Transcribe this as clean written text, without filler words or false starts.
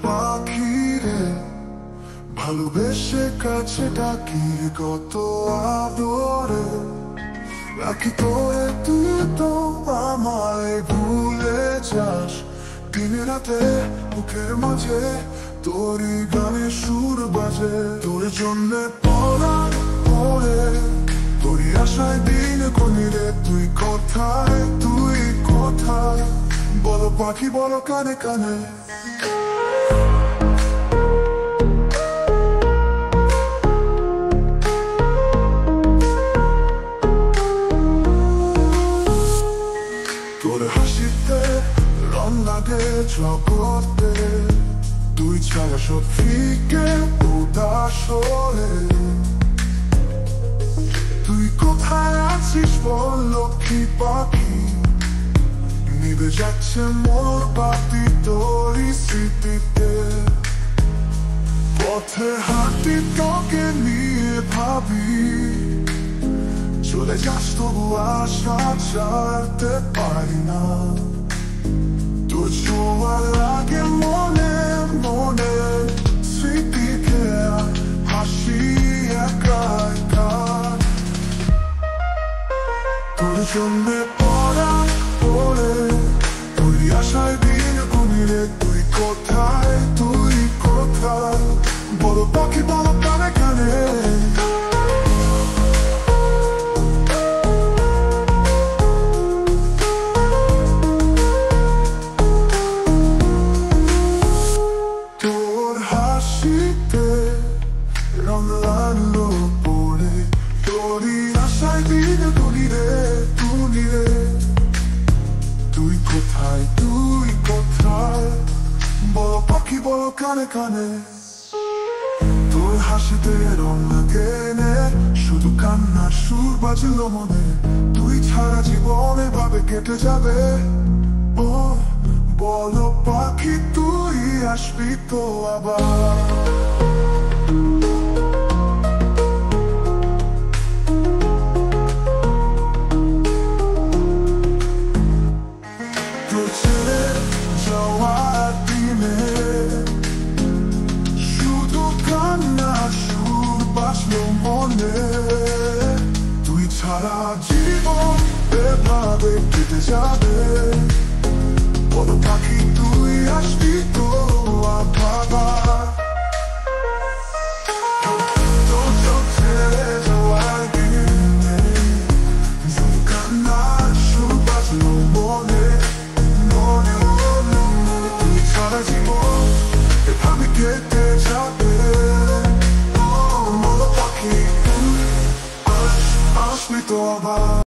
পাখি রে, ভালোবেসে কাছে ডাকি কত আদরে রাখি তোরে, তুই তো আমায় ভুলে যাস। দিনে রাতে মুখের মাঝে তোরই গানে সুর বাজে, তোর জন্যে পরাণ পরে তোরই আশায় দিন গুনি রে। তুই কোথায়, তুই কোথায়, বলো পাখি বলো কানে কানে। তোর হাসিতে রং লাগে জগতে, তুই ছাড়া সব ফিকে উদাস হলে। তুই কোথায় আছিস বল লক্ষ্মী পাখি, নিভে যাচ্ছে মোর বাতি তোরই স্মৃতিতে। পথে হাঁটি তোকে নিয়ে ভাবি, চলে যাস তবু আশা ছাড়তে পারি না। তোর ছোঁয়া লাগে মনে মনে, স্মৃতিকে হাসি একা একা। তোর জন্যে পরাণ পরে তুই আশায় দিন গুনি রে। তুই কোথায়, তুই কোথায়, বলো পাখি বলো কানে কানে। তোর হাসিতে রং লাগলো পড়ে, তোরই আশায় দিন গুনি রে, গুনি রে। তুই কোথায়, তুই কোথায়, বলো পাখি বলো কানে কানে। তোর হাসিতে রং লাগে নে, শুধু কান্নার সুর বাজলো মনে। তুই ছাড়া জীবনে ভাবে কেটে যাবে, ও বলো পাখি তুই আসবি তো আবার। তোর ছেড়ে যাওয়ার দিনে শুধু কান্নার সুর বাজলো মনে। তুই ছাড়া জীবন এভাবে কেটে যাবে, বলো পাখি তুই আসবি